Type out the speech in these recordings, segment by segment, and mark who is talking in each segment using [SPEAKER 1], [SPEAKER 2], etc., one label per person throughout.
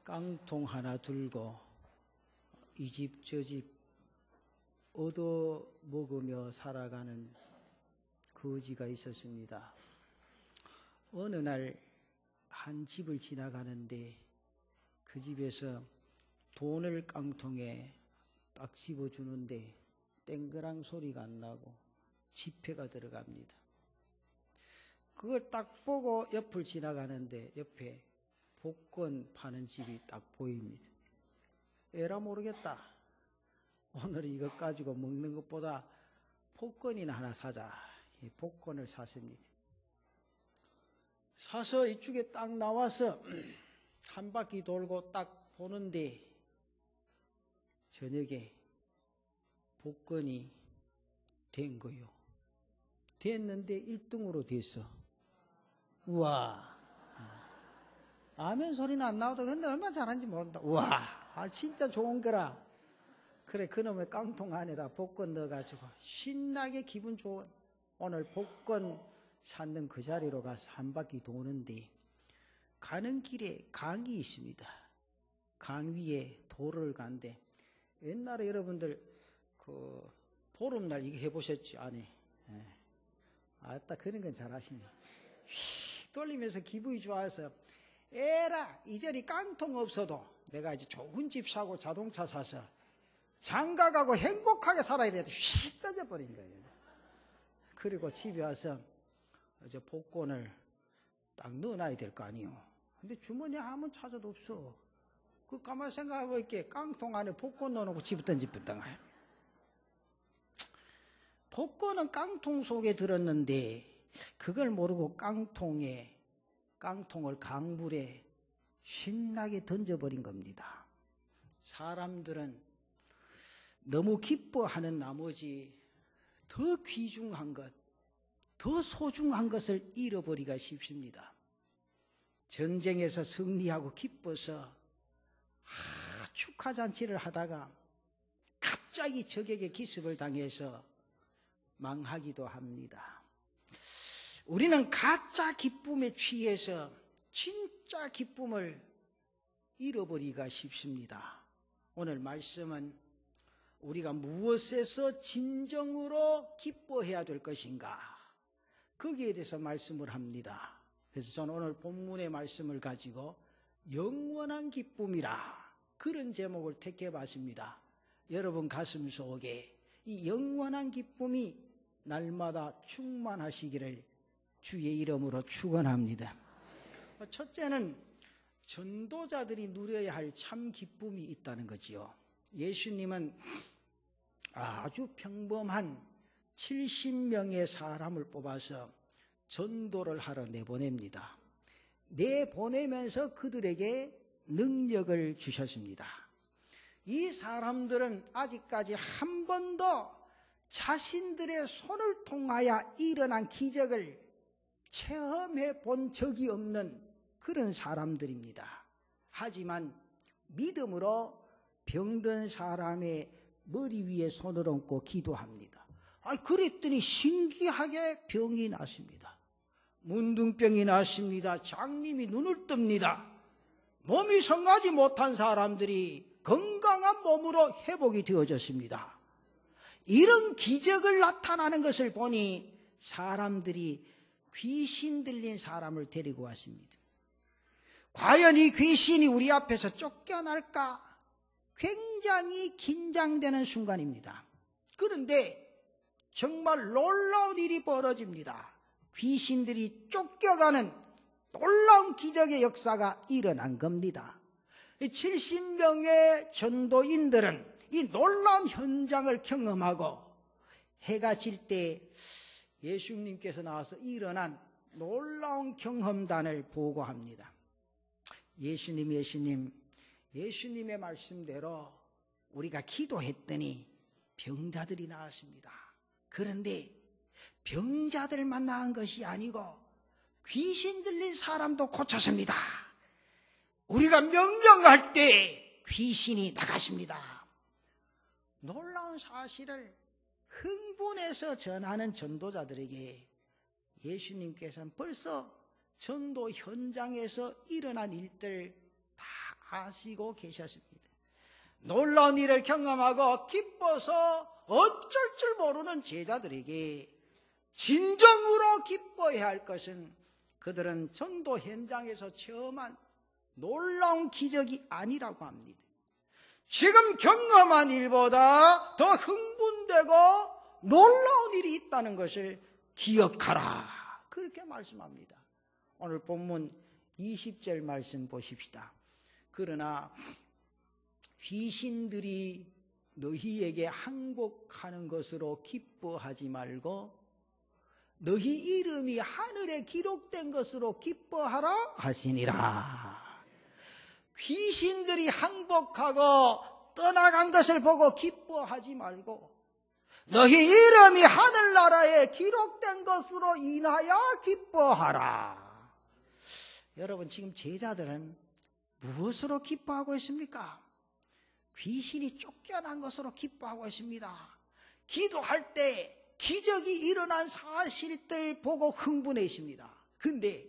[SPEAKER 1] 깡통 하나 들고 이 집 저 집 얻어 먹으며 살아가는 거지가 있었습니다. 어느 날 한 집을 지나가는데 그 집에서 돈을 깡통에 딱 집어주는데 땡그랑 소리가 안 나고 지폐가 들어갑니다. 그걸 딱 보고 옆을 지나가는데 옆에 복권 파는 집이 딱 보입니다. 에라 모르겠다. 오늘 이것 가지고 먹는 것보다 복권이나 하나 사자. 복권을 샀습니다. 사서 이쪽에 딱 나와서 한 바퀴 돌고 딱 보는데 저녁에 복권이 된 거요. 됐는데 1등으로 됐어. 우와. 아멘 소리는 안 나오다. 근데 얼마나 잘하는지 모른다. 우와. 진짜 좋은 거라. 그래, 그놈의 깡통 안에다 복권 넣어가지고 신나게 기분 좋은 오늘 복권 찾는 그 자리로 가서 한 바퀴 도는데 가는 길에 강이 있습니다. 강 위에 도로를 간대. 옛날에 여러분들 그 보름날 이거 해보셨지? 아니. 아따 그런 건 잘하시네. 휙 돌리면서 기분이 좋아서 에라 이 자리 깡통 없어도 내가 이제 좋은 집 사고 자동차 사서 장가가고 행복하게 살아야 돼. 휙 던져버린 거예요. 그리고 집에 와서 이제 복권을 딱 넣어놔야 될 거 아니에요. 근데 주머니에 아무 찾아도 없어. 그 가만히 생각해볼게. 깡통 안에 복권 넣어놓고 집에 던집었던 거야. 복권은 깡통 속에 들었는데 그걸 모르고 깡통을 강물에 신나게 던져버린 겁니다. 사람들은 너무 기뻐하는 나머지 더 귀중한 것, 더 소중한 것을 잃어버리기가 쉽습니다. 전쟁에서 승리하고 기뻐서 축하잔치를 하다가 갑자기 적에게 기습을 당해서 망하기도 합니다. 우리는 가짜 기쁨에 취해서 진짜 기쁨을 잃어버리기가 쉽습니다. 오늘 말씀은 우리가 무엇에서 진정으로 기뻐해야 될 것인가, 거기에 대해서 말씀을 합니다. 그래서 저는 오늘 본문의 말씀을 가지고 영원한 기쁨이라 그런 제목을 택해봤습니다. 여러분 가슴 속에 이 영원한 기쁨이 날마다 충만하시기를 주의 이름으로 축원합니다. 첫째는 전도자들이 누려야 할 참 기쁨이 있다는 거지요. 예수님은 아주 평범한 70명의 사람을 뽑아서 전도를 하러 내보냅니다. 내보내면서 그들에게 능력을 주셨습니다. 이 사람들은 아직까지 한 번도 자신들의 손을 통하여 일어난 기적을 체험해 본 적이 없는 그런 사람들입니다. 하지만 믿음으로 병든 사람의 머리 위에 손을 얹고 기도합니다. 그랬더니 신기하게 병이 났습니다. 문둥병이 났습니다. 장님이 눈을 뜹니다. 몸이 성하지 못한 사람들이 건강한 몸으로 회복이 되어졌습니다. 이런 기적을 나타나는 것을 보니 사람들이 귀신 들린 사람을 데리고 왔습니다. 과연 이 귀신이 우리 앞에서 쫓겨날까? 굉장히 긴장되는 순간입니다. 그런데 정말 놀라운 일이 벌어집니다. 귀신들이 쫓겨가는 놀라운 기적의 역사가 일어난 겁니다. 70명의 전도인들은 이 놀라운 현장을 경험하고 해가 질 때 예수님께서 나와서 일어난 놀라운 경험단을 보고합니다. 예수님의 말씀대로 우리가 기도했더니 병자들이 나았습니다. 그런데 병자들만 나은 것이 아니고 귀신 들린 사람도 고쳤습니다. 우리가 명령할 때 귀신이 나갔습니다. 놀라운 사실을 흥분해서 전하는 전도자들에게 예수님께서는 벌써 전도 현장에서 일어난 일들 다 하시고 계셨습니다. 놀라운 일을 경험하고 기뻐서 어쩔 줄 모르는 제자들에게 진정으로 기뻐해야 할 것은 그들은 전도 현장에서 체험한 놀라운 기적이 아니라고 합니다. 지금 경험한 일보다 더 흥분되고 놀라운 일이 있다는 것을 기억하라, 그렇게 말씀합니다. 오늘 본문 20절 말씀 보십시다. 그러나 귀신들이 너희에게 항복하는 것으로 기뻐하지 말고 너희 이름이 하늘에 기록된 것으로 기뻐하라 하시니라. 귀신들이 항복하고 떠나간 것을 보고 기뻐하지 말고 너희 이름이 하늘나라에 기록된 것으로 인하여 기뻐하라. 여러분, 지금 제자들은 무엇으로 기뻐하고 있습니까? 귀신이 쫓겨난 것으로 기뻐하고 있습니다. 기도할 때 기적이 일어난 사실들 보고 흥분해 있습니다. 그런데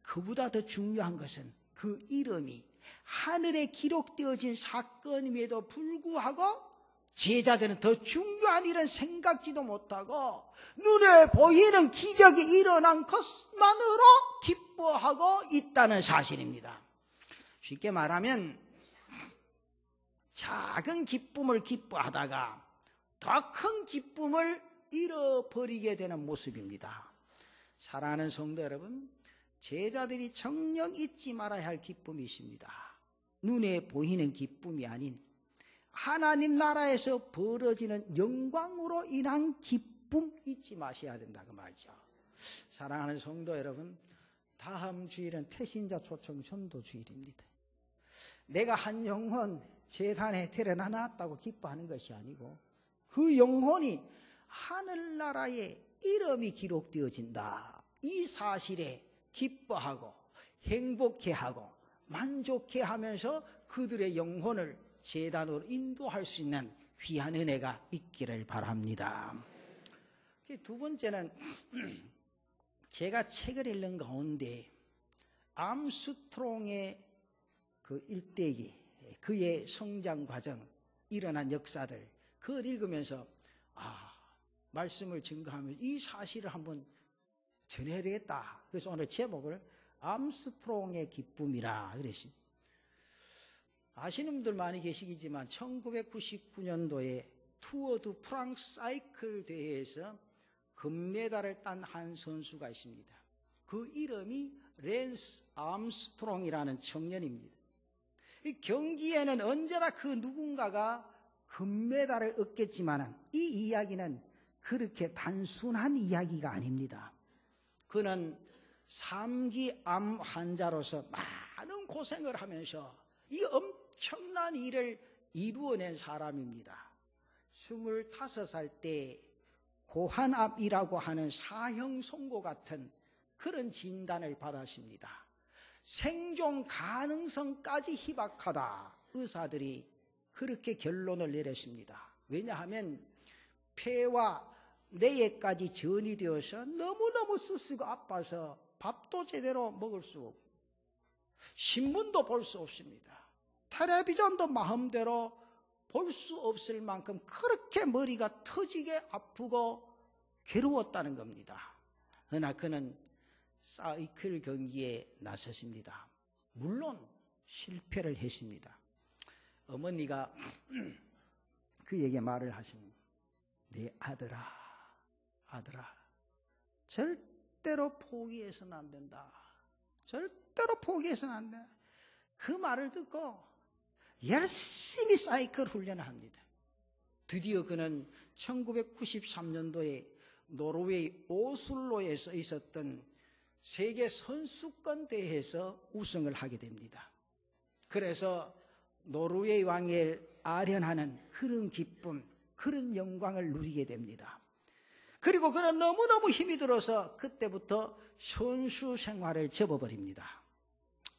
[SPEAKER 1] 그보다 더 중요한 것은 그 이름이 하늘에 기록되어진 사건임에도 불구하고 제자들은 더 중요한 일은 생각지도 못하고 눈에 보이는 기적이 일어난 것만으로 기뻐하고 있다는 사실입니다. 쉽게 말하면 작은 기쁨을 기뻐하다가 더 큰 기쁨을 잃어버리게 되는 모습입니다. 사랑하는 성도 여러분, 제자들이 정녕 잊지 말아야 할 기쁨이 있습니다. 눈에 보이는 기쁨이 아닌 하나님 나라에서 벌어지는 영광으로 인한 기쁨 잊지 마셔야 된다고 말이죠. 사랑하는 성도 여러분, 다음 주일은 태신자 초청 전도 주일입니다. 내가 한 영혼 재단에 데려다 놨다고 기뻐하는 것이 아니고 그 영혼이 하늘나라에 이름이 기록되어진다, 이 사실에 기뻐하고 행복해하고 만족해하면서 그들의 영혼을 제단으로 인도할 수 있는 귀한 은혜가 있기를 바랍니다. 두 번째는 제가 책을 읽는 가운데 암스트롱의 그 일대기, 그의 성장 과정, 일어난 역사들, 그걸 읽으면서 말씀을 증거하면서 이 사실을 한번 전해야 되겠다. 그래서 오늘 제목을 암스트롱의 기쁨이라 그랬습니다. 아시는 분들 많이 계시겠지만 1999년도에 투어 두 프랑스 사이클 대회에서 금메달을 딴 한 선수가 있습니다. 그 이름이 랜스 암스트롱이라는 청년입니다. 이 경기에는 언제나 그 누군가가 금메달을 얻겠지만 이 이야기는 그렇게 단순한 이야기가 아닙니다. 그는 3기 암 환자로서 많은 고생을 하면서 이 엄청난 일을 이루어낸 사람입니다. 25살 때 고환암이라고 하는 사형 선고 같은 그런 진단을 받았습니다. 생존 가능성까지 희박하다. 의사들이 그렇게 결론을 내렸습니다. 왜냐하면 폐와 뇌에까지 전이 되어서 너무너무 쓰쓰고 아파서 밥도 제대로 먹을 수 없고 신문도 볼 수 없습니다. 텔레비전도 마음대로 볼 수 없을 만큼 그렇게 머리가 터지게 아프고 괴로웠다는 겁니다. 그러나 그는 사이클 경기에 나섰습니다. 물론 실패를 했습니다. 어머니가 그에게 말을 하십니다. 네 아들아, 절대로 포기해서는 안 된다. 절대로 포기해서는 안 된다. 그 말을 듣고 열심히 사이클 훈련을 합니다. 드디어 그는 1993년도에 노르웨이 오슬로에서 있었던 세계 선수권 대회에서 우승을 하게 됩니다. 그래서 노르웨이 왕을 아련하는 그런 기쁨, 그런 영광을 누리게 됩니다. 그리고 그는 너무너무 힘이 들어서 그때부터 선수 생활을 접어버립니다.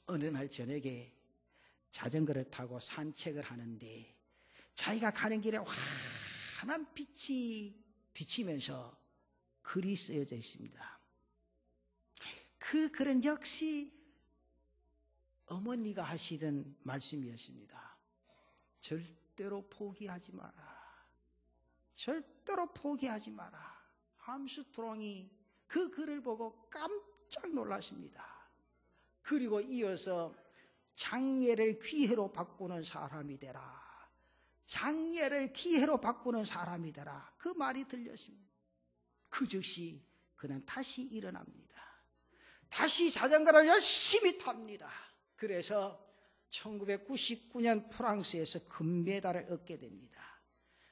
[SPEAKER 1] 어느 날 저녁에 자전거를 타고 산책을 하는데 자기가 가는 길에 환한 빛이 비치면서 글이 쓰여져 있습니다. 그 글은 역시 어머니가 하시던 말씀이었습니다. 절대로 포기하지 마라. 절대로 포기하지 마라. 암스트롱이 그 글을 보고 깜짝 놀랐습니다. 그리고 이어서 장애를 기회로 바꾸는 사람이 되라. 장애를 기회로 바꾸는 사람이 되라. 그 말이 들렸습니다. 그 즉시 그는 다시 일어납니다. 다시 자전거를 열심히 탑니다. 그래서 1999년 프랑스에서 금메달을 얻게 됩니다.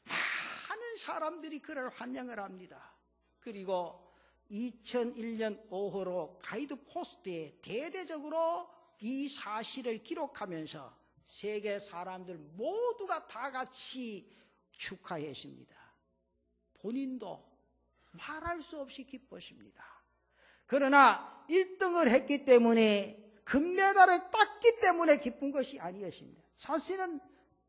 [SPEAKER 1] 많은 사람들이 그를 환영을 합니다. 그리고 2001년 5호로 가이드 포스트에 대대적으로 이 사실을 기록하면서 세계 사람들 모두가 다 같이 축하했습니다. 본인도 말할 수 없이 기뻤습니다. 그러나 1등을 했기 때문에 금메달을 땄기 때문에 기쁜 것이 아니었습니다. 자신은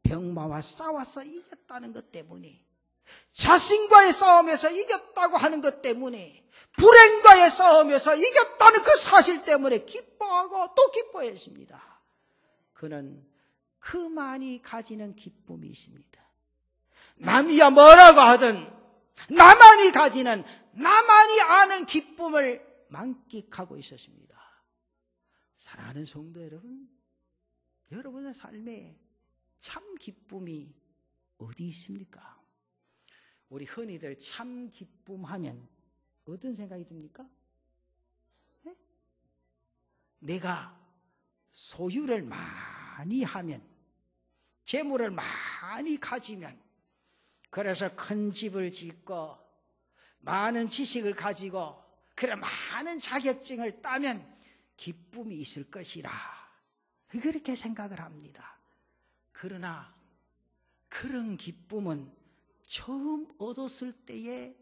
[SPEAKER 1] 병마와 싸워서 이겼다는 것 때문에, 자신과의 싸움에서 이겼다고 하는 것 때문에, 불행과의 싸움에서 이겼다는 그 사실 때문에 기뻐하고 또 기뻐했습니다. 그는 그만이 가지는 기쁨이 있습니다. 남이야 뭐라고 하든 나만이 가지는, 나만이 아는 기쁨을 만끽하고 있었습니다. 사랑하는 성도 여러분, 여러분의 삶에 참 기쁨이 어디 있습니까? 우리 흔히들 참 기쁨 하면 어떤 생각이 듭니까? 네? 내가 소유를 많이 하면, 재물을 많이 가지면, 그래서 큰 집을 짓고 많은 지식을 가지고 그래 많은 자격증을 따면 기쁨이 있을 것이라 그렇게 생각을 합니다. 그러나 그런 기쁨은 처음 얻었을 때의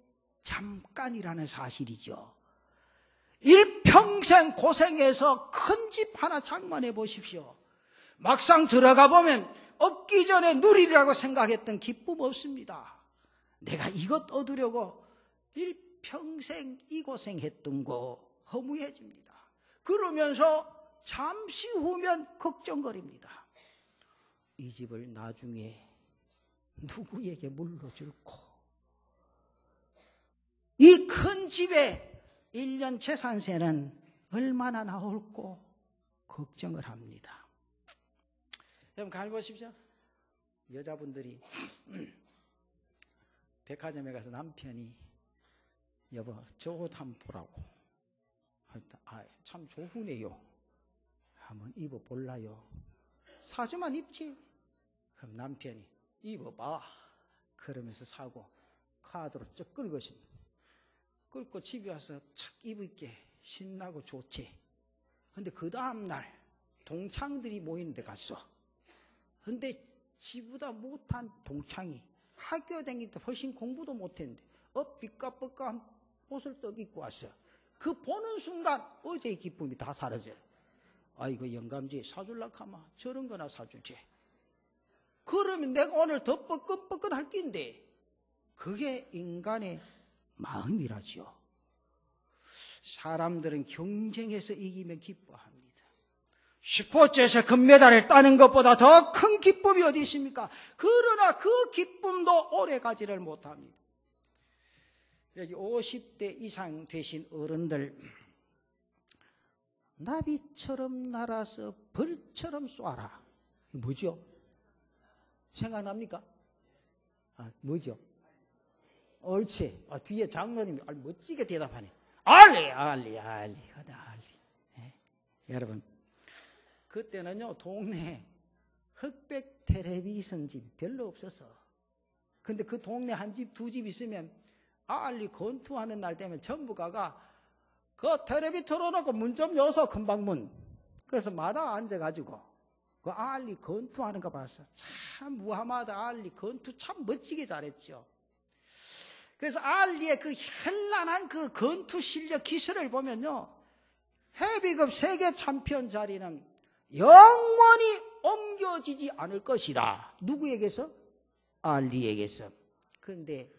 [SPEAKER 1] 잠깐이라는 사실이죠. 일평생 고생해서 큰 집 하나 장만해 보십시오. 막상 들어가 보면 얻기 전에 누리리라고 생각했던 기쁨 없습니다. 내가 이것 얻으려고 일평생 이 고생했던 거 허무해집니다. 그러면서 잠시 후면 걱정거립니다. 이 집을 나중에 누구에게 물려줄고, 이 큰 집에 1년 재산세는 얼마나 나올고 걱정을 합니다. 여러분 가만히 보십시오. 여자분들이 백화점에 가서 남편이 여보 저 옷 한번 보라고, 참 좋으네요, 한번 입어볼라요. 사주만 입지. 그럼 남편이 입어봐 그러면서 사고 카드로 쭉 긁으십니다. 긁고 집에 와서 착 입을게 신나고 좋지. 근데 그 다음날 동창들이 모이는 데 갔어. 근데 지보다 못한 동창이 학교 다닐 때 훨씬 공부도 못했는데 삐까삐까한 옷을 떡 입고 왔어. 그 보는 순간 어제의 기쁨이 다 사라져. 아이고 영감지 사줄라 하면 저런 거나 사주지. 그러면 내가 오늘 더 뻐끈뻐끈할 낀데, 그게 인간의 마음이라죠. 사람들은 경쟁해서 이기면 기뻐합니다. 스포츠에서 금메달을 따는 것보다 더 큰 기쁨이 어디 있습니까? 그러나 그 기쁨도 오래 가지를 못합니다. 여기 50대 이상 되신 어른들, 나비처럼 날아서 벌처럼 쏘아라. 뭐죠? 생각납니까? 뭐죠? 옳지. 뒤에 장로님이 멋지게 대답하네. 알리. 네. 여러분, 그때는요 동네에 흑백 텔레비전 집이 별로 없어서, 근데 그 동네 한 집, 두 집 있으면 알리 건투하는 날 되면 전부 가가 그 텔레비 틀어놓고 문 좀 여서, 금방문. 그래서 마당 앉아가지고 그 알리 건투하는 거 봤어. 참 무하마드 알리 건투 참 멋지게 잘했죠. 그래서 알리의 그 현란한 그 건투 실력 기술을 보면요, 헤비급 세계 챔피언 자리는 영원히 옮겨지지 않을 것이라. 누구에게서? 알리에게서. 그런데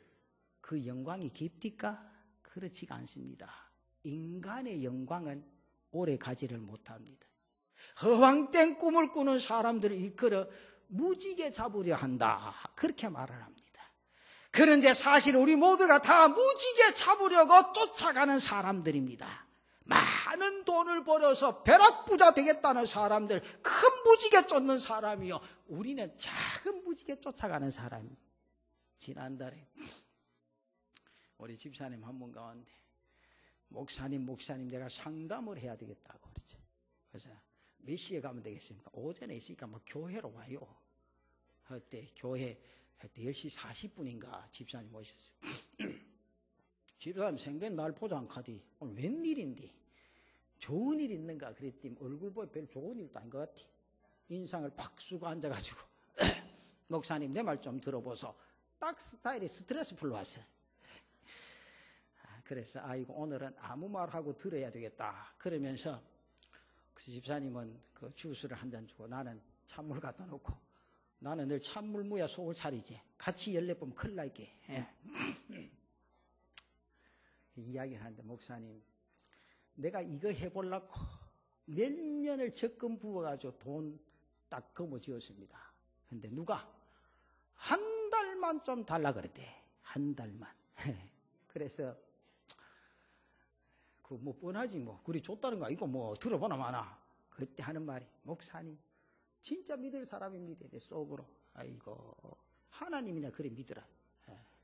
[SPEAKER 1] 그 영광이 깊디까? 그렇지가 않습니다. 인간의 영광은 오래 가지를 못합니다. 허황된 꿈을 꾸는 사람들을 일컬어 무지개 잡으려 한다. 그렇게 말을 합니다. 그런데 사실 우리 모두가 다 무지개 잡으려고 쫓아가는 사람들입니다. 많은 돈을 벌어서 벼락부자 되겠다는 사람들, 큰 무지개 쫓는 사람이요. 우리는 작은 무지개 쫓아가는 사람. 지난달에 우리 집사님 한 분 가운데 목사님 내가 상담을 해야 되겠다고 그러죠. 그래서 몇 시에 가면 되겠습니까? 오전에 있으니까 뭐 교회로 와요. 그때 교회 10시 40분인가 집사님 오셨어요. 집사님 생전 날 보지 않카디 오늘 웬일인데 좋은 일 있는가 그랬더니 얼굴 보여 별로 좋은 일도 아닌 것 같아. 인상을 팍 쓰고 앉아가지고 목사님 내 말 좀 들어보소. 딱 스타일이 스트레스 풀러 왔어요. 그래서 아이고 오늘은 아무 말하고 들어야 되겠다. 그러면서 그 집사님은 그 주스를 한 잔 주고 나는 찬물 갖다 놓고 나는 늘 찬물 무야 속을 차리지. 같이 열내보면 큰일 날게. 이야기를 하는데 목사님 내가 이거 해보려고 몇 년을 적금 부어가지고 돈 딱 거머쥐었습니다. 근데 누가 한 달만 좀 달라 그랬대. 한 달만. 그래서 그 뭐 뻔하지 뭐 그리 줬다는 거 이거 뭐 들어보나 마나. 그때 하는 말이 목사님 진짜 믿을 사람입니다. 내 속으로. 아이고 하나님이나 그래 믿으라.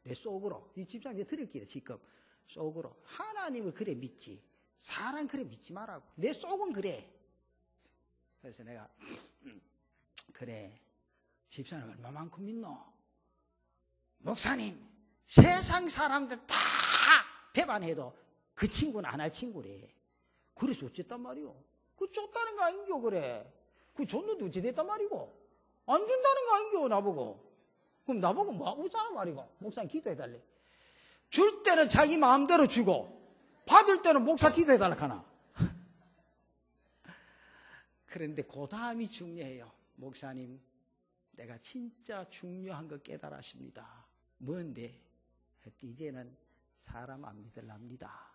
[SPEAKER 1] 내 속으로. 이 집사님 들을게요 지금. 속으로 하나님을 그래 믿지. 사람 그래 믿지 말라고. 내 속은 그래. 그래서 내가 그래 집사님 얼마만큼 믿노? 목사님 세상 사람들 다 배반해도 그 친구는 안 할 친구래. 그래서 어쨌단 말이오. 그 줬다는 거 아닌겨 그래. 그 줬는데 어찌 됐단 말이고. 안 준다는 거 아닌겨 나보고. 그럼 나보고 뭐 하고 있잖아 말이고. 목사님 기도해달래. 줄 때는 자기 마음대로 주고 받을 때는 목사 기도해달라 하나. 그런데 그 다음이 중요해요. 목사님 내가 진짜 중요한 거 깨달았습니다. 뭔데? 이제는 사람 안 믿으랍니다.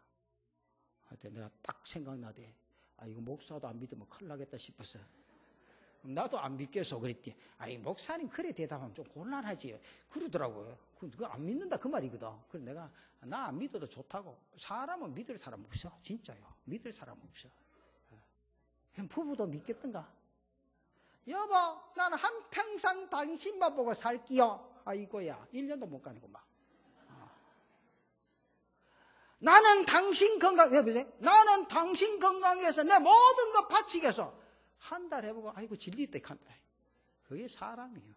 [SPEAKER 1] 하여튼 내가 딱 생각나대. 아 이거 목사도 안 믿으면 큰일 나겠다 싶었어. 나도 안 믿겠어 그랬더니 아이 목사님 그래 대답하면 좀 곤란하지 그러더라고요. 그거 안 믿는다 그 말이거든. 그래서 내가 나 안 믿어도 좋다고. 사람은 믿을 사람 없어. 진짜요. 믿을 사람 없어. 부부도 믿겠던가. 여보 나는 한평생 당신만 보고 살기요. 아이고야 1년도 못 가니구만. 나는 당신 건강, 나는 당신 건강에 위해서 내 모든 거 바치겠어. 한 달 해보고, 아이고, 질리대, 한다. 그게 사람이에요.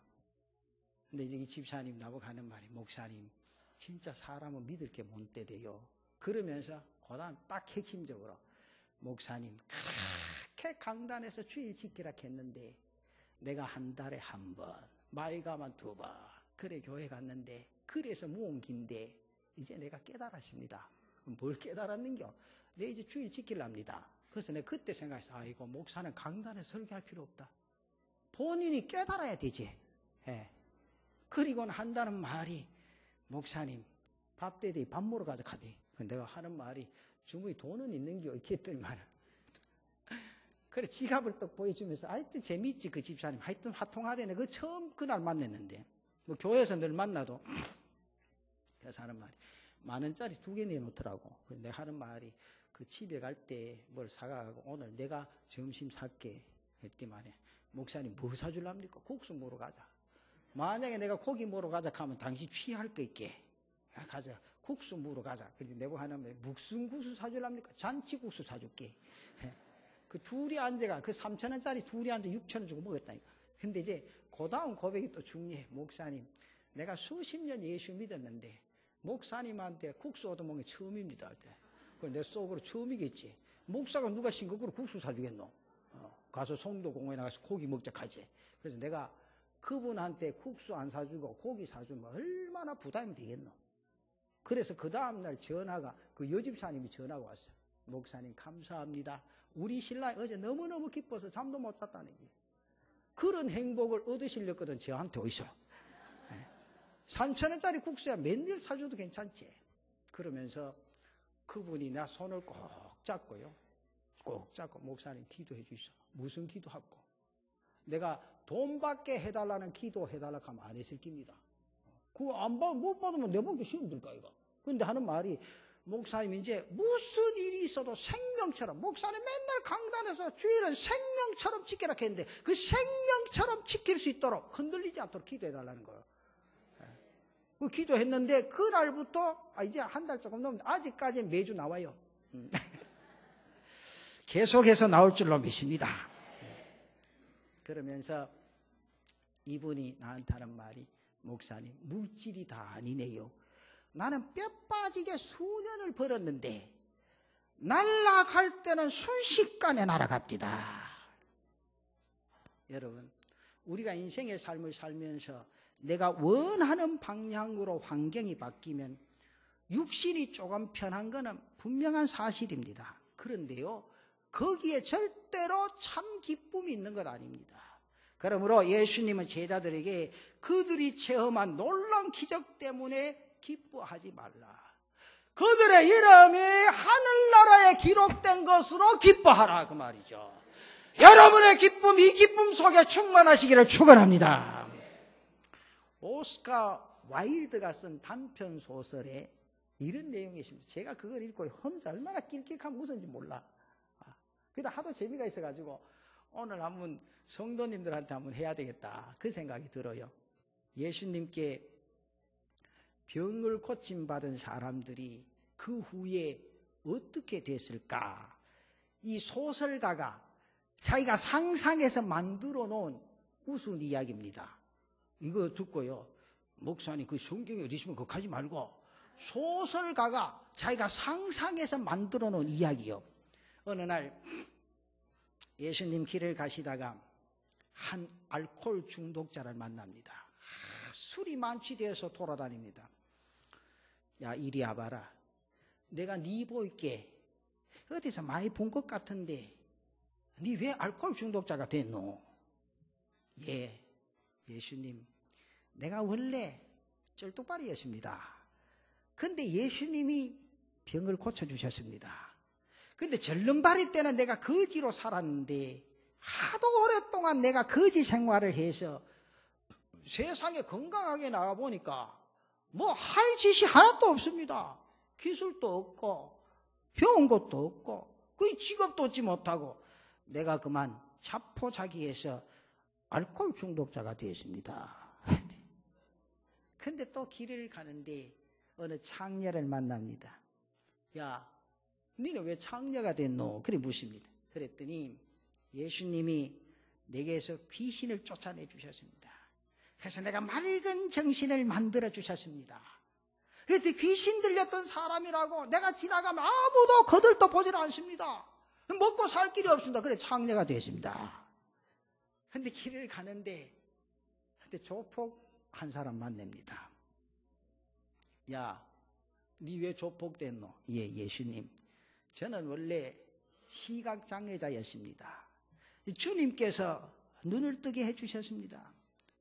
[SPEAKER 1] 근데 이제 이 집사님 나보고 하는 말이, 목사님, 진짜 사람은 믿을 게 뭔 때래요. 그러면서, 그 다음 딱 핵심적으로, 목사님, 그렇게 강단에서 주일 지키라 했는데, 내가 한 달에 한 번, 마이가만 2번, 그래, 교회 갔는데, 그래서 무언긴데, 이제 내가 깨달았습니다. 뭘 깨달았는겨? 내 이제 주일 지키랍니다. 그래서 내가 그때 생각했어. 아이고 목사는 강단에 설교할 필요 없다. 본인이 깨달아야 되지. 예. 그리고는 한다는 말이 목사님 밥 때대 밥 먹으러 가자 카대. 내가 하는 말이 주머니 돈은 있는겨 이렇게 했더니 말이야. 그래 지갑을 또 보여주면서 하여튼 재밌지 그 집사님. 하여튼 화통하대네. 그 처음 그날 만났는데 뭐 교회에서 늘 만나도 그래서 하는 말이 10,000원짜리 2개 내놓더라고. 그래서 내가 하는 말이 그 집에 갈 때 뭘 사가고 오늘 내가 점심 살게 했더니 말이야. 목사님 뭐 사줄랍니까? 국수 먹으러 가자. 만약에 내가 고기 먹으러 가자 하면 당신 취할 거 있게. 야, 가자. 국수 먹으러 가자. 그런데 내가 하는 말이 무슨 국수 사줄랍니까? 잔치국수 사줄게. 그 둘이 앉아가 그 3,000원짜리 둘이 앉아 6,000원 주고 먹었다니까. 근데 이제 그 다음 고백이 또 중요해. 목사님 내가 수십 년 예수 믿었는데 목사님한테 국수 얻어먹은 게 처음입니다. 그걸 내 속으로 처음이겠지. 목사가 누가 신곡으로 국수 사주겠노? 가서 송도공원에 나가서 고기 먹자 하지. 그래서 내가 그분한테 국수 안 사주고 고기 사주면 얼마나 부담이 되겠노? 그래서 그 다음날 전화가 그 여집사님이 전화가 왔어. 목사님 감사합니다. 우리 신랑이 어제 너무너무 기뻐서 잠도 못 잤다는 얘기. 그런 행복을 얻으시려거든 저한테 오이소. 3,000원짜리 국수야 맨날 사줘도 괜찮지. 그러면서 그분이 나 손을 꼭 잡고요. 꼭 잡고 목사님 기도해 주시오. 무슨 기도하고 내가 돈 받게 해달라는 기도 해달라고 하면 안 했을 겁니다. 그거 못 받으면 내 먹기 시험 들까 이거. 그런데 하는 말이 목사님 이제 무슨 일이 있어도 생명처럼 목사님 맨날 강단에서 주일은 생명처럼 지키라 했는데 그 생명처럼 지킬 수 있도록 흔들리지 않도록 기도해달라는 거예요. 그 기도했는데 그날부터 이제 한 달 조금 넘는데 아직까지 매주 나와요. 계속해서 나올 줄로 믿습니다. 그러면서 이분이 나한테 하는 말이 목사님 물질이 다 아니네요. 나는 뼈 빠지게 수년을 벌었는데 날아갈 때는 순식간에 날아갑니다. 여러분 우리가 인생의 삶을 살면서 내가 원하는 방향으로 환경이 바뀌면 육신이 조금 편한 것은 분명한 사실입니다. 그런데요 거기에 절대로 참 기쁨이 있는 것 아닙니다. 그러므로 예수님은 제자들에게 그들이 체험한 놀라운 기적 때문에 기뻐하지 말라. 그들의 이름이 하늘나라에 기록된 것으로 기뻐하라 그 말이죠. 여러분의 기쁨, 이 기쁨 속에 충만하시기를 축원합니다. 오스카 와일드가 쓴 단편 소설에 이런 내용이 있습니다. 제가 그걸 읽고 혼자 얼마나 낄낄하면 웃었는지 몰라. 그래도 하도 재미가 있어가지고 오늘 한번 성도님들한테 한번 해야 되겠다 그 생각이 들어요. 예수님께 병을 고침받은 사람들이 그 후에 어떻게 됐을까? 이 소설가가 자기가 상상해서 만들어 놓은 우스운 이야기입니다. 이거 듣고요 목사님 그 성경에 어디 있으면 그거 하지 말고 소설가가 자기가 상상해서 만들어 놓은 이야기요. 어느 날 예수님 길을 가시다가 한 알코올 중독자를 만납니다. 술이 만취되어서 돌아다닙니다. 야 이리 와봐라. 내가 네 보일게 어디서 많이 본 것 같은데 네 왜 알코올 중독자가 됐노? 예 예수님 내가 원래 쩔뚝발이었습니다. 근데 예수님이 병을 고쳐주셨습니다. 근데 절름발이 때는 내가 거지로 살았는데 하도 오랫동안 내가 거지 생활을 해서 세상에 건강하게 나가보니까 뭐 할 짓이 하나도 없습니다. 기술도 없고 배운 것도 없고 그 직업도 얻지 못하고 내가 그만 자포자기해서 알코올 중독자가 되었습니다. 근데 또 길을 가는데 어느 창녀를 만납니다. 야 너는 왜 창녀가 됐노? 그래 묻습니다. 그랬더니 예수님이 내게서 귀신을 쫓아내 주셨습니다. 그래서 내가 맑은 정신을 만들어 주셨습니다. 그랬더니 귀신 들렸던 사람이라고 내가 지나가면 아무도 거들떠 보질 않습니다. 먹고 살 길이 없습니다. 그래 창녀가 되었습니다. 근데 길을 가는데 조폭 한 사람 만납니다. 야, 니 왜 조폭됐노? 예, 예수님. 저는 원래 시각장애자였습니다. 주님께서 눈을 뜨게 해주셨습니다.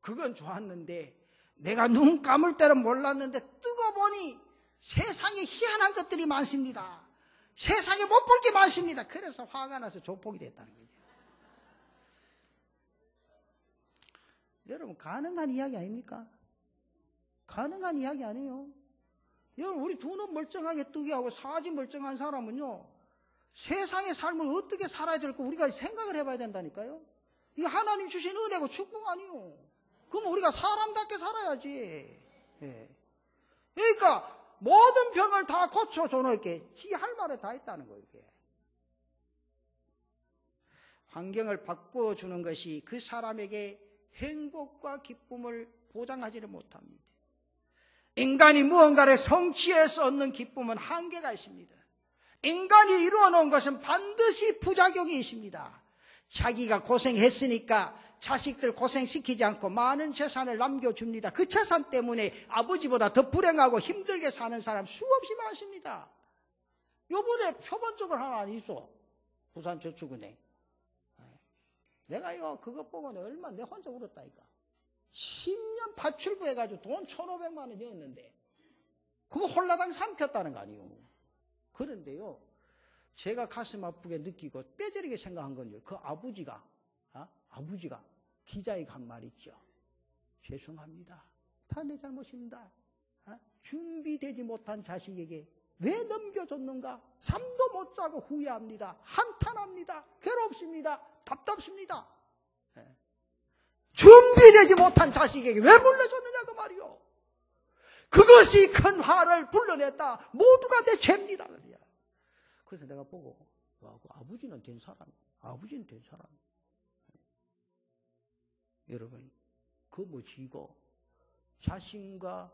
[SPEAKER 1] 그건 좋았는데 내가 눈 감을 때는 몰랐는데 뜨고 보니 세상에 희한한 것들이 많습니다. 세상에 못 볼 게 많습니다. 그래서 화가 나서 조폭이 됐다는 거죠. 여러분 가능한 이야기 아닙니까? 가능한 이야기 아니에요. 여러분 우리 두 눈 멀쩡하게 뜨게 하고 사지 멀쩡한 사람은요 세상의 삶을 어떻게 살아야 될까 우리가 생각을 해봐야 된다니까요. 이게 하나님 주신 은혜고 축복 아니에요. 그럼 우리가 사람답게 살아야지. 예. 그러니까 모든 병을 다 고쳐줘놓을게 지 할 말에 다 있다는 거예요. 이게. 환경을 바꿔주는 것이 그 사람에게 행복과 기쁨을 보장하지를 못합니다. 인간이 무언가를 성취해서 얻는 기쁨은 한계가 있습니다. 인간이 이루어놓은 것은 반드시 부작용이 있습니다. 자기가 고생했으니까 자식들 고생시키지 않고 많은 재산을 남겨줍니다. 그 재산 때문에 아버지보다 더 불행하고 힘들게 사는 사람 수없이 많습니다. 요번에 표본적으로 하나 있어. 부산저축은행. 내가 그것 보고 내 혼자 울었다니까. 10년 파출부 해가지고 돈 1,500만 원이었는데 그거 홀라당 삼켰다는 거 아니에요. 그런데요 제가 가슴 아프게 느끼고 뼈저리게 생각한 건요. 그 아버지가 기자에게 한 말 있죠. 죄송합니다. 다 내 잘못입니다. 준비되지 못한 자식에게 왜 넘겨줬는가? 잠도 못 자고 후회합니다. 한탄합니다. 괴롭습니다. 답답습니다. 준비되지 못한 자식에게 왜 물려줬느냐 그 말이요. 그것이 큰 화를 불러냈다. 모두가 내 죄입니다. 그래서 내가 보고 와, 그 아버지는 된 사람. 아버지는 된 사람. 여러분 그 뭐 지고 자신과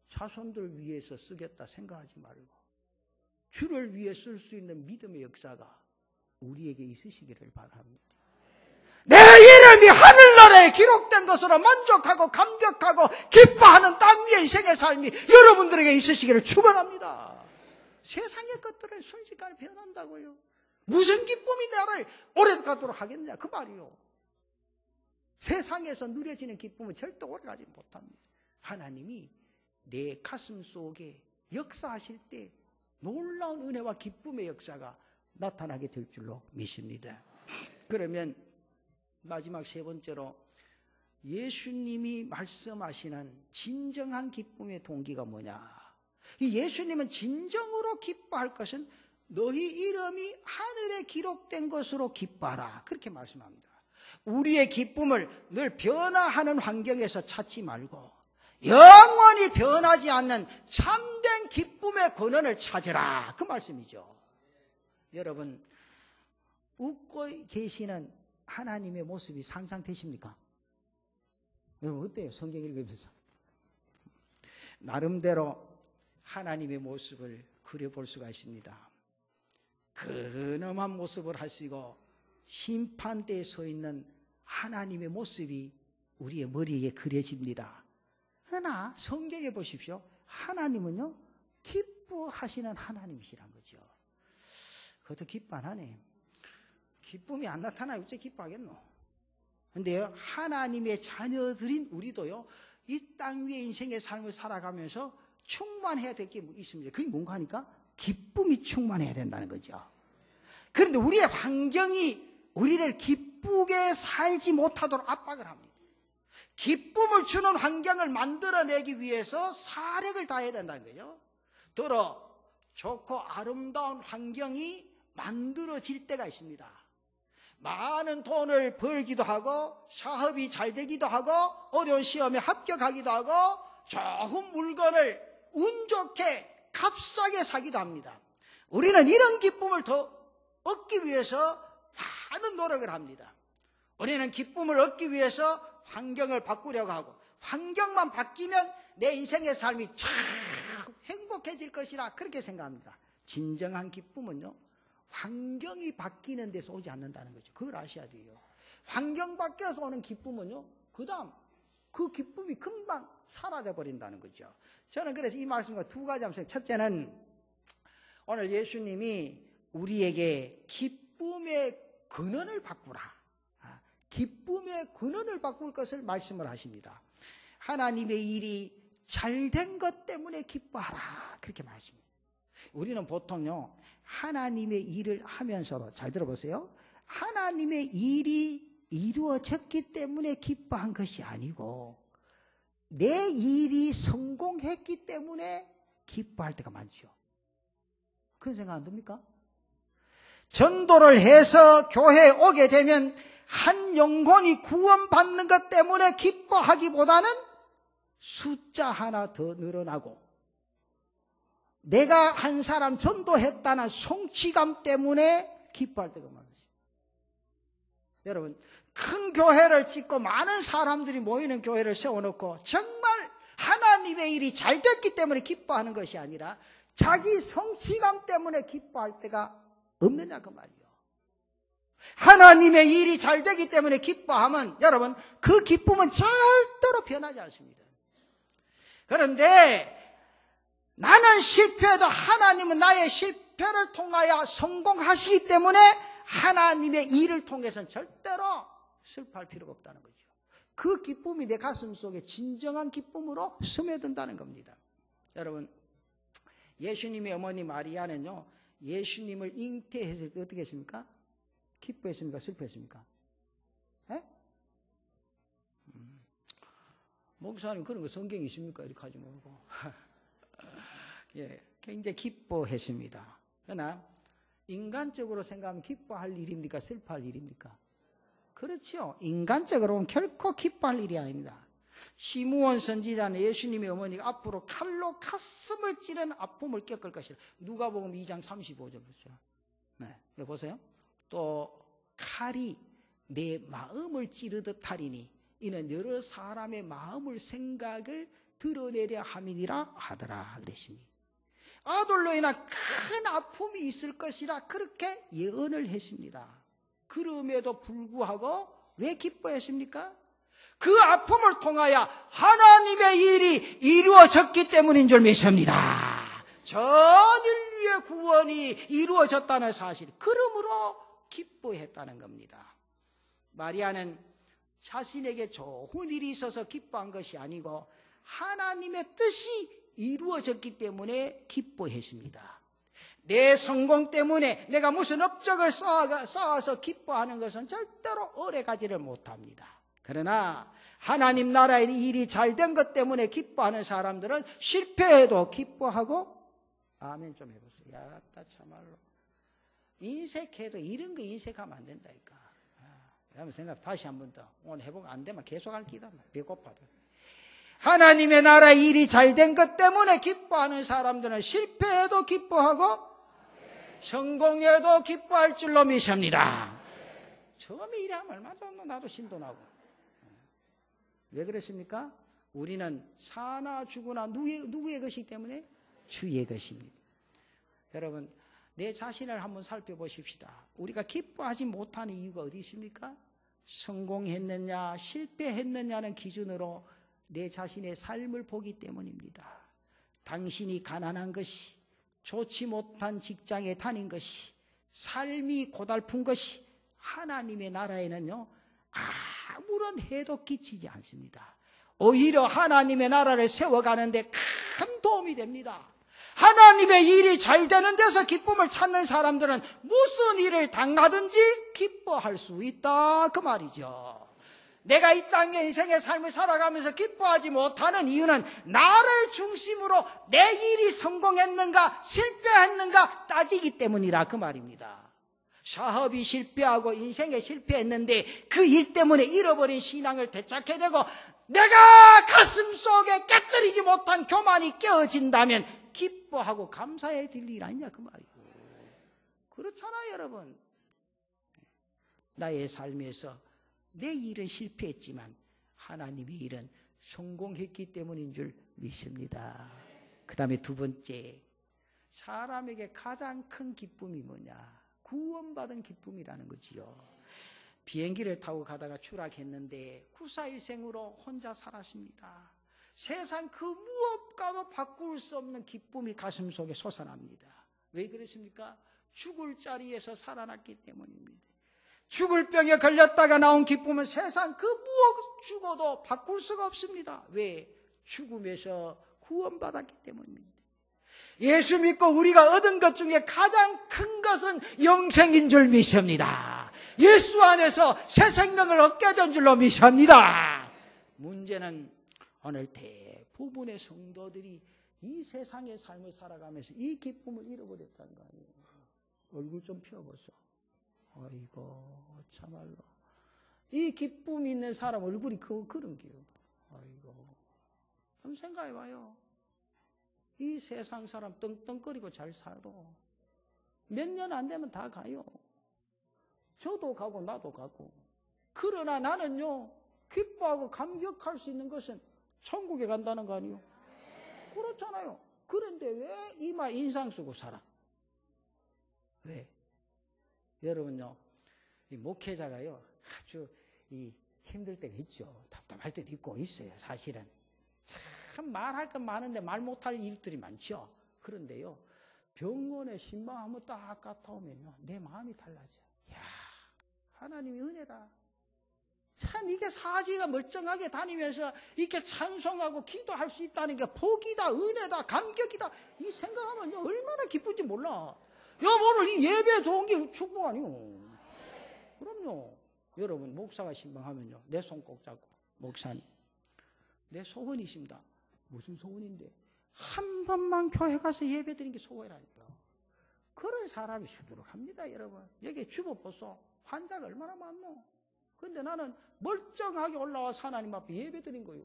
[SPEAKER 1] 자손들 위해서 쓰겠다 생각하지 말고 주를 위해 쓸 수 있는 믿음의 역사가 우리에게 있으시기를 바랍니다. 내 이름이 하늘나라에 기록된 것으로 만족하고 감격하고 기뻐하는 땅 위의 인생의 삶이 여러분들에게 있으시기를 축원합니다. 세상의 것들은 순식간에 변한다고요. 무슨 기쁨이 나를 오래가도록 하겠느냐 그 말이요. 세상에서 누려지는 기쁨은 절대 오래가지 못합니다. 하나님이 내 가슴 속에 역사하실 때 놀라운 은혜와 기쁨의 역사가 나타나게 될 줄로 믿습니다. 그러면 마지막 세 번째로 예수님이 말씀하시는 진정한 기쁨의 동기가 뭐냐? 이 예수님은 진정으로 기뻐할 것은 너희 이름이 하늘에 기록된 것으로 기뻐하라 그렇게 말씀합니다. 우리의 기쁨을 늘 변화하는 환경에서 찾지 말고 영원히 변하지 않는 참된 기쁨의 근원을 찾으라 그 말씀이죠. 여러분 웃고 계시는 하나님의 모습이 상상되십니까? 여러분 어때요? 성경 읽으면서 나름대로 하나님의 모습을 그려볼 수가 있습니다. 근엄한 모습을 하시고 심판대에 서 있는 하나님의 모습이 우리의 머리에 그려집니다. 그러나 성경에 보십시오. 하나님은요 기뻐하시는 하나님이시란 거죠. 그것도 기뻐 안 하네. 기쁨이 안 나타나요. 어째 기뻐하겠노? 근데요 하나님의 자녀들인 우리도요 이 땅 위에 인생의 삶을 살아가면서 충만해야 될 게 있습니다. 그게 뭔가 하니까 기쁨이 충만해야 된다는 거죠. 그런데 우리의 환경이 우리를 기쁘게 살지 못하도록 압박을 합니다. 기쁨을 주는 환경을 만들어내기 위해서 사력을 다해야 된다는 거죠. 더러 좋고 아름다운 환경이 만들어질 때가 있습니다. 많은 돈을 벌기도 하고 사업이 잘 되기도 하고 어려운 시험에 합격하기도 하고 좋은 물건을 운 좋게 값싸게 사기도 합니다. 우리는 이런 기쁨을 더 얻기 위해서 많은 노력을 합니다. 우리는 기쁨을 얻기 위해서 환경을 바꾸려고 하고 환경만 바뀌면 내 인생의 삶이 참 행복해질 것이라 그렇게 생각합니다. 진정한 기쁨은요 환경이 바뀌는 데서 오지 않는다는 거죠. 그걸 아셔야 돼요. 환경 바뀌어서 오는 기쁨은요 그 다음 그 기쁨이 금방 사라져 버린다는 거죠. 저는 그래서 이 말씀과 두 가지 함성. 첫째는 오늘 예수님이 우리에게 기쁨의 근원을 바꾸라. 기쁨의 근원을 바꿀 것을 말씀을 하십니다. 하나님의 일이 잘된 것 때문에 기뻐하라. 그렇게 말씀합니다. 우리는 보통요 하나님의 일을 하면서도 잘 들어보세요. 하나님의 일이 이루어졌기 때문에 기뻐한 것이 아니고 내 일이 성공했기 때문에 기뻐할 때가 많죠. 그런 생각 안 듭니까? 전도를 해서 교회에 오게 되면 한 영혼이 구원받는 것 때문에 기뻐하기보다는 숫자 하나 더 늘어나고 내가 한 사람 전도했다는 성취감 때문에 기뻐할 때가 많으세요. 여러분 큰 교회를 짓고 많은 사람들이 모이는 교회를 세워놓고 정말 하나님의 일이 잘 됐기 때문에 기뻐하는 것이 아니라 자기 성취감 때문에 기뻐할 때가 없느냐 그 말이에요. 하나님의 일이 잘 되기 때문에 기뻐하면 여러분 그 기쁨은 절대로 변하지 않습니다. 그런데 나는 실패해도 하나님은 나의 실패를 통하여 성공하시기 때문에 하나님의 일을 통해서는 절대로 슬퍼할 필요가 없다는 거죠. 그 기쁨이 내 가슴 속에 진정한 기쁨으로 스며든다는 겁니다. 여러분 예수님의 어머니 마리아는요 예수님을 잉태했을 때 어떻게 했습니까? 기뻐했습니까? 슬퍼했습니까? 예? 목사님 그런 거 성경에 있습니까? 이렇게 하지 말고. 예, 굉장히 기뻐했습니다. 그러나 인간적으로 생각하면 기뻐할 일입니까? 슬퍼할 일입니까? 그렇죠. 인간적으로 보면 결코 기뻐할 일이 아닙니다. 시므온 선지자는 예수님의 어머니가 앞으로 칼로 가슴을 찌르는 아픔을 겪을 것이라. 누가복음 2장 35절 보세요. 네, 여기 보세요. 또 칼이 내 마음을 찌르듯 하리니 이는 여러 사람의 마음을 생각을 드러내려 함이니라 하더라 그랬습니다. 아들로 인한 큰 아픔이 있을 것이라 그렇게 예언을 했습니다. 그럼에도 불구하고 왜 기뻐했습니까? 그 아픔을 통하여 하나님의 일이 이루어졌기 때문인 줄 믿습니다. 전 인류의 구원이 이루어졌다는 사실, 그러므로 기뻐했다는 겁니다. 마리아는 자신에게 좋은 일이 있어서 기뻐한 것이 아니고 하나님의 뜻이 이루어졌기 때문에 기뻐했습니다. 내 성공 때문에 내가 무슨 업적을 쌓아서 기뻐하는 것은 절대로 오래가지를 못합니다. 그러나 하나님 나라의 일이 잘된 것 때문에 기뻐하는 사람들은 실패해도 기뻐하고, 아멘 좀 해보세요. 야, 참말로 인색해도 이런 거 인색하면 안 된다니까. 여러분 생각 다시 한 번 더. 오늘 해보고 안 되면 계속 할 기다. 배고파도. 하나님의 나라의 일이 잘된 것 때문에 기뻐하는 사람들은 실패해도 기뻐하고 성공해도 기뻐할 줄로 믿습니다. 처음에 일하면 얼마나 좋노. 나도 신도 나고. 왜 그랬습니까? 우리는 사나 죽으나 누구의 것이기 때문에? 주의 것입니다. 여러분 내 자신을 한번 살펴보십시다. 우리가 기뻐하지 못하는 이유가 어디 있습니까? 성공했느냐 실패했느냐는 기준으로 내 자신의 삶을 보기 때문입니다. 당신이 가난한 것이, 좋지 못한 직장에 다닌 것이, 삶이 고달픈 것이 하나님의 나라에는요 아무런 해도 끼치지 않습니다. 오히려 하나님의 나라를 세워가는데 큰 도움이 됩니다. 하나님의 일이 잘 되는 데서 기쁨을 찾는 사람들은 무슨 일을 당하든지 기뻐할 수 있다 그 말이죠. 내가 이 땅의 인생의 삶을 살아가면서 기뻐하지 못하는 이유는 나를 중심으로 내 일이 성공했는가 실패했는가 따지기 때문이라 그 말입니다. 사업이 실패하고 인생에 실패했는데 그 일 때문에 잃어버린 신앙을 되찾게 되고 내가 가슴속에 깨뜨리지 못한 교만이 깨어진다면 기뻐하고 감사해야 될 일 아니냐 그 말이에요. 그렇잖아요 여러분. 나의 삶에서 내 일은 실패했지만 하나님의 일은 성공했기 때문인 줄 믿습니다. 그 다음에 두 번째, 사람에게 가장 큰 기쁨이 뭐냐? 구원받은 기쁨이라는 거지요. 비행기를 타고 가다가 추락했는데 구사일생으로 혼자 살았습니다. 세상 그 무엇과도 바꿀 수 없는 기쁨이 가슴속에 솟아납니다. 왜 그랬습니까? 죽을 자리에서 살아났기 때문입니다. 죽을 병에 걸렸다가 나온 기쁨은 세상 그 무엇 죽어도 바꿀 수가 없습니다. 왜? 죽음에서 구원받았기 때문입니다. 예수 믿고 우리가 얻은 것 중에 가장 큰 것은 영생인 줄 믿습니다. 예수 안에서 새 생명을 얻게 된 줄로 믿습니다. 문제는 오늘 대부분의 성도들이 이 세상의 삶을 살아가면서 이 기쁨을 잃어버렸다는 거 아니에요. 얼굴 좀 펴보소. 아이고 참말로 이 기쁨이 있는 사람 얼굴이 그런 게요. 아이고 한번 생각해봐요. 이 세상 사람 떵떵거리고 잘 살아. 몇 년 안 되면 다 가요. 저도 가고 나도 가고. 그러나 나는요 기뻐하고 감격할 수 있는 것은 천국에 간다는 거 아니에요? 그렇잖아요. 그런데 왜 이마 인상 쓰고 살아? 왜? 여러분요, 이 목회자가요, 아주 힘들 때가 있죠. 답답할 때도 있고 있어요, 사실은. 참 말할 건 많은데 말 못할 일들이 많죠. 그런데요, 병원에 신방 한번 딱 갔다 오면요, 내 마음이 달라져. 이야, 하나님이 은혜다. 참 이게 사지가 멀쩡하게 다니면서 이렇게 찬송하고 기도할 수 있다는 게 복이다, 은혜다, 감격이다. 이 생각하면요, 얼마나 기쁜지 몰라. 오늘 이 예배 도온 게 축복 아니요. 그럼요. 여러분, 목사가 신방하면요, 내 손 꼭 잡고, 목사님, 내 소원이십니다. 무슨 소원인데? 한 번만 교회 가서 예배 드리는 게 소원이라니까. 그런 사람이 수두룩합니다, 여러분. 여기 주보보소. 환자가 얼마나 많노? 근데 나는 멀쩡하게 올라와서 하나님 앞에 예배 드린 거요.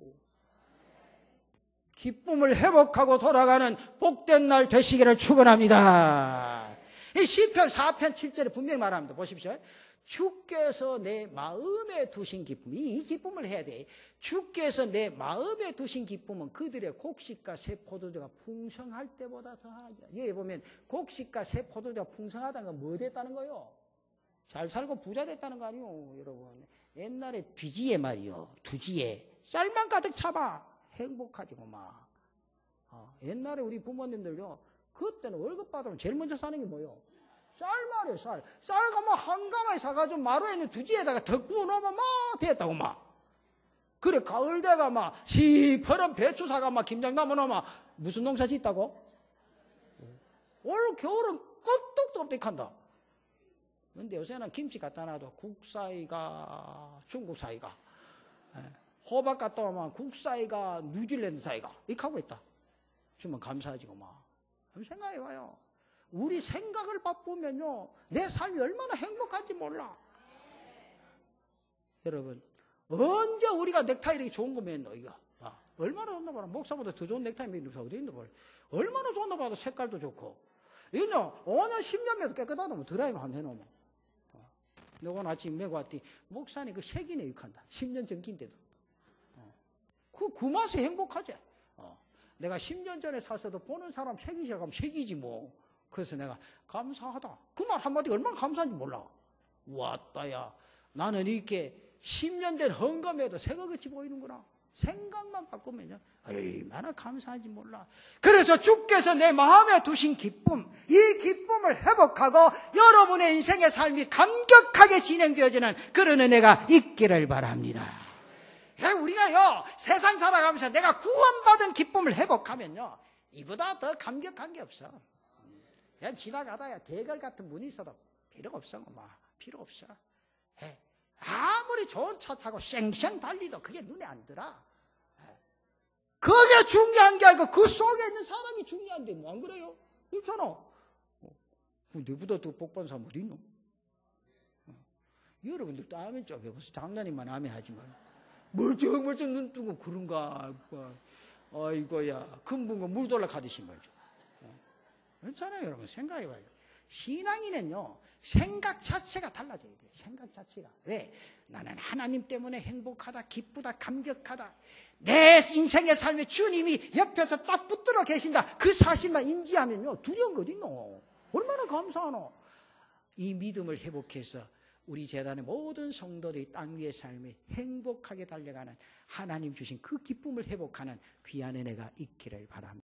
[SPEAKER 1] 기쁨을 회복하고 돌아가는 복된 날 되시기를 축원합니다. 이 시편 4편 7절에 분명히 말합니다. 보십시오. 주께서 내 마음에 두신 기쁨, 이 기쁨을 해야 돼. 주께서 내 마음에 두신 기쁨은 그들의 곡식과 새 포도주가 풍성할 때보다 더하다. 여기 보면 곡식과 새 포도주가 풍성하다는 건 뭐 됐다는 거요? 잘 살고 부자 됐다는 거 아니요, 여러분. 옛날에 뒤지에 말이요, 뒤지에 쌀만 가득 차봐 행복하지고 막. 옛날에 우리 부모님들요, 그때는 월급 받으면 제일 먼저 사는 게 뭐요? 쌀 말이에요, 쌀. 쌀가 뭐 한가마에 사가지고 마루에 있는 두지에다가 더 구워놓으면 막 됐다고 막. 그래, 가을 되가 막 시퍼런 배추 사가 막 김장 담아놓으면 무슨 농사 짓다고? 올 겨울은 끄떡도 없대한다. 근데 요새는 김치 갖다 놔도 국사이가 중국사이가, 호박 갖다 오면 국사이가 뉴질랜드 사이가 이렇게 하고 있다. 주면 감사하지고 막. 생각해봐요. 우리 생각을 바꾸면요, 내 삶이 얼마나 행복한지 몰라. 여러분, 언제 우리가 넥타이 이렇게 좋은 거 맸노, 이거? 얼마나 좋나 봐라. 목사보다 더 좋은 넥타이 매는 사람 어디 있나 봐라. 얼마나 좋나 봐도 색깔도 좋고. 이거요, 5년, 10년 매도 깨끗하다면 드라이브 한번 해놓으면. 내가 오늘 아침 메고 왔더니, 목사님 그 색이네, 육한다. 10년 전기인데도. 그 맛에 행복하지. 내가 10년 전에 샀어도 보는 사람 색이 시작하면 색이지 뭐. 그래서 내가 감사하다. 그 말 한마디가 얼마나 감사한지 몰라. 왔다야. 나는 이렇게 10년 된 헌금에도 새거같이 보이는구나. 생각만 바꾸면요, 얼마나 감사한지 몰라. 그래서 주께서 내 마음에 두신 기쁨, 이 기쁨을 회복하고 여러분의 인생의 삶이 감격하게 진행되어지는 그런 은혜가 있기를 바랍니다. 우리가요, 세상 살아가면서 내가 구원받은 기쁨을 회복하면요, 이보다 더 감격한 게 없어. 그냥 지나가다야 대걸 같은 문이 있어도 필요가 없어. 필요 없어. 아무리 좋은 차 타고 쌩쌩 달리도 그게 눈에 안 들어. 그게 중요한 게 아니고 그 속에 있는 사람이 중요한데 뭐 안 그래요? 그렇잖아. 너보다 더 복받은 사람 어디 있노? 여러분들도 아멘 좀 해보세요. 장난이만 아멘 하지 마. 멀쩡멀쩡 눈 뜨고 그런가. 아이고야, 금붕어 물 돌아 가듯이 말이죠. 그렇잖아요, 여러분. 생각해봐요. 신앙인은요, 생각 자체가 달라져야 돼요. 생각 자체가. 왜? 나는 하나님 때문에 행복하다, 기쁘다, 감격하다. 내 인생의 삶에 주님이 옆에서 딱 붙들어 계신다. 그 사실만 인지하면요, 두려운 거 어딨노? 얼마나 감사하노? 이 믿음을 회복해서 우리 재단의 모든 성도들이 땅 위의 삶에 행복하게 달려가는 하나님 주신 그 기쁨을 회복하는 귀한 은혜가 있기를 바랍니다.